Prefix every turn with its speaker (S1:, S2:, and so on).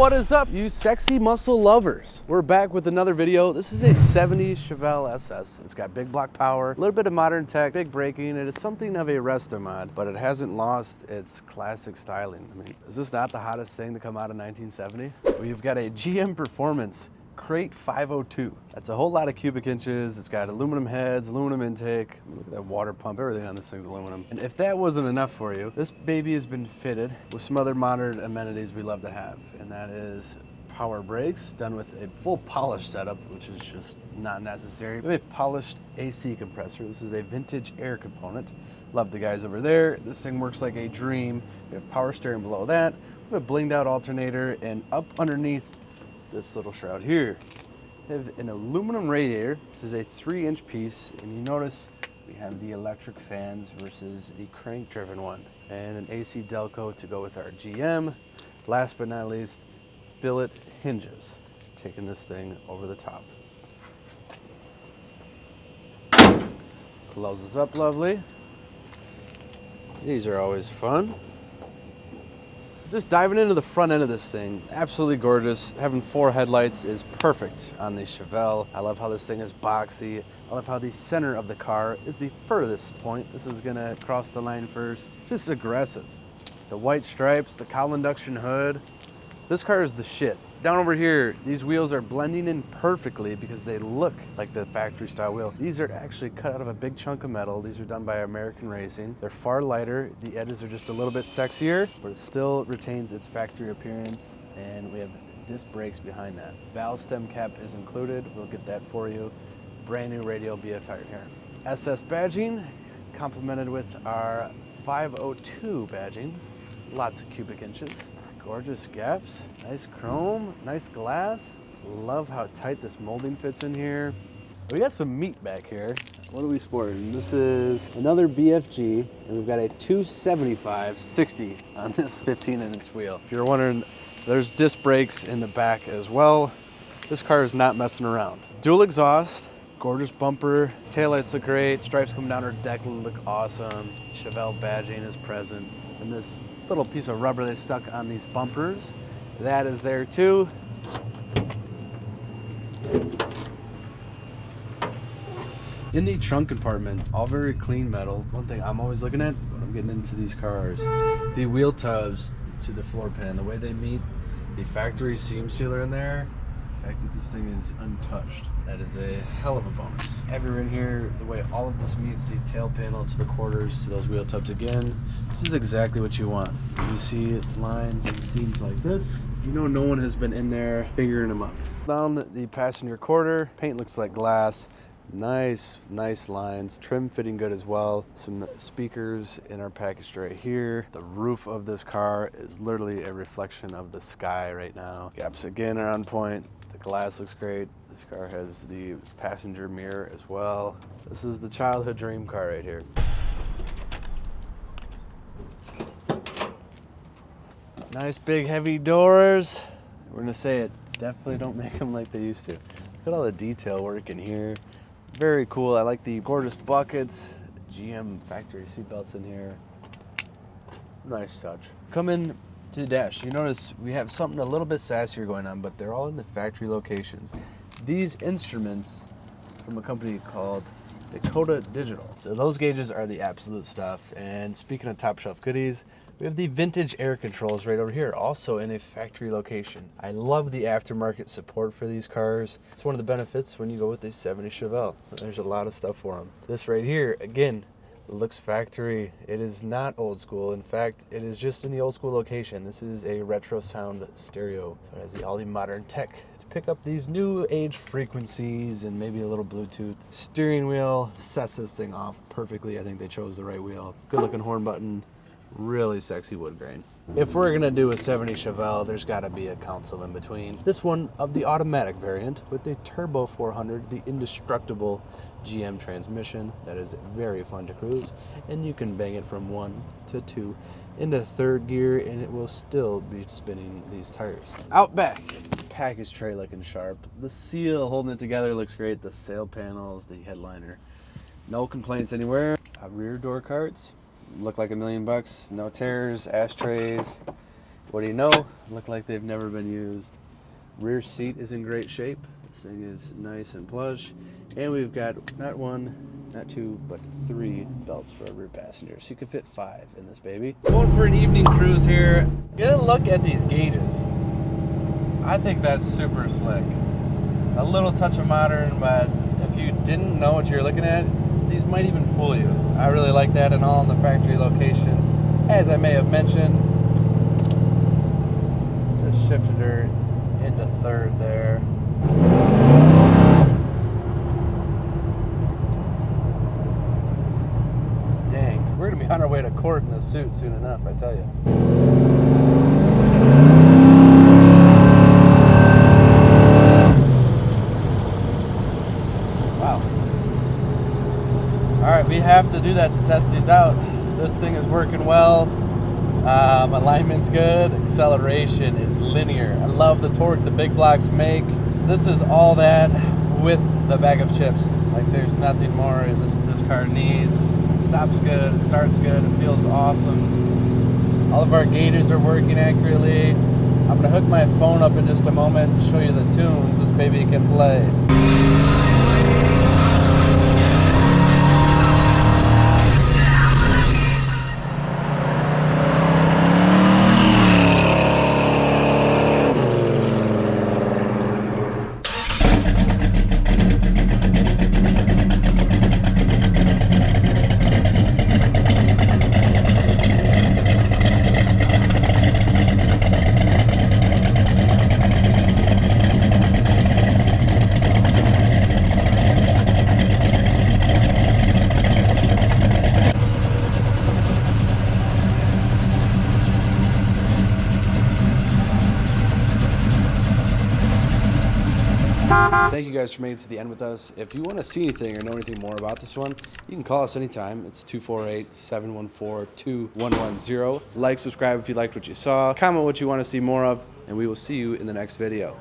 S1: What is up, you sexy muscle lovers? We're back with another video. This is a 70 Chevelle SS. It's got big block power, a little bit of modern tech, big braking. It is something of a Restomod, but it hasn't lost its classic styling. I mean, is this not the hottest thing to come out of 1970? We've got a GM Performance Crate 502. That's a whole lot of cubic inches. It's got aluminum heads, aluminum intake. Look at that water pump. Everything on this thing's aluminum. And if that wasn't enough for you, this baby has been fitted with some other modern amenities we love to have. And that is power brakes done with a full polish setup, which is just not necessary. We have a polished AC compressor. This is a vintage air component. Love the guys over there. This thing works like a dream. We have power steering below that. We have a blinged out alternator, and up underneath this little shroud here, we have an aluminum radiator. This is a 3-inch piece, and you notice we have the electric fans versus the crank driven one, and an AC Delco to go with our GM. Last but not least, billet hinges, taking this thing over the top. Closes up lovely. These are always fun. Just diving into the front end of this thing, absolutely gorgeous. Having 4 headlights is perfect on the Chevelle. I love how this thing is boxy. I love how the center of the car is the furthest point. This is gonna cross the line first. Just aggressive. The white stripes, the cowl induction hood. This car is the shit. Down over here, these wheels are blending in perfectly because they look like the factory style wheel. These are actually cut out of a big chunk of metal. These are done by American Racing. They're far lighter. The edges are just a little bit sexier, but it still retains its factory appearance. And we have disc brakes behind that. Valve stem cap is included. We'll get that for you. Brand new radial BF tire here. SS badging, complemented with our 502 badging. Lots of cubic inches. Gorgeous gaps, nice chrome, nice glass. Love how tight this molding fits in here. We got some meat back here. What are we sporting? This is another BFG, and we've got a 275/60 on this 15-inch wheel. If you're wondering, there's disc brakes in the back as well. This car is not messing around. Dual exhaust, gorgeous bumper, taillights look great, stripes coming down her deck look awesome. Chevelle badging is present, and this little piece of rubber they stuck on these bumpers, that is there too. In the trunk compartment, all very clean metal. One thing I'm always looking at when I'm getting into these cars, the wheel tubs to the floor pan, the way they meet the factory seam sealer in there, the fact that this thing is untouched, that is a hell of a bonus. Everywhere in here, the way all of this meets the tail panel to the quarters to those wheel tubs again, this is exactly what you want. You see lines and seams like this, you know no one has been in there figuring them up. Down the passenger quarter, paint looks like glass. Nice lines, trim fitting good as well. Some speakers in our package right here. The roof of this car is literally a reflection of the sky right now. Gaps again are on point. The glass looks great. This car has the passenger mirror as well. This is the childhood dream car right here. Nice big heavy doors. We're gonna say it, definitely don't make them like they used to. Look at all the detail work in here. Very cool. I like the gorgeous buckets. GM factory seatbelts in here. Nice touch. Come in to the dash. You notice we have something a little bit sassier going on, but they're all in the factory locations. These instruments from a company called Dakota Digital. So those gauges are the absolute stuff. And speaking of top shelf goodies, we have the vintage air controls right over here, also in a factory location. I love the aftermarket support for these cars. It's one of the benefits when you go with a 70 Chevelle. There's a lot of stuff for them. This right here, again, looks factory. It is not old school. In fact, it is just in the old school location. This is a retro sound stereo. It has all the modern tech to pick up these new age frequencies and maybe a little Bluetooth. Steering wheel sets this thing off perfectly. I think they chose the right wheel. Good looking horn button. Really sexy wood grain. If we're gonna do a 70 Chevelle, there's gotta be a console in between. This one of the automatic variant with the Turbo 400, the indestructible GM transmission that is very fun to cruise, and you can bang it from 1 to 2 into 3rd gear and it will still be spinning these tires. Out back, package tray looking sharp. The seal holding it together looks great. The sail panels, the headliner. No complaints anywhere. Rear door cards. Look like $1 million. No tears, ashtrays. What do you know? Look like they've never been used. Rear seat is in great shape. This thing is nice and plush. And we've got not one, not two, but 3 belts for a rear passenger. So you can fit 5 in this baby. Going for an evening cruise here. Get a look at these gauges. I think that's super slick. A little touch of modern, but if you didn't know what you're looking at, these might even fool you. I really like that, and all in the factory location. As I may have mentioned, just shifted her into 3rd there. Dang, we're gonna be on our way to court in this suit soon enough, I tell you. Wow. All right, we have to do that to test these out. This thing is working well. Alignment's good. Acceleration is linear. I love the torque the big blocks make. This is all that with the bag of chips. Like, there's nothing more this car needs. It stops good, it starts good, it feels awesome. All of our gauges are working accurately. I'm gonna hook my phone up in just a moment and show you the tunes this baby can play. Thank you guys for making it to the end with us. If you want to see anything or know anything more about this one, you can call us anytime. It's 248-714-2110. Like, subscribe if you liked what you saw. Comment what you want to see more of, and we will see you in the next video.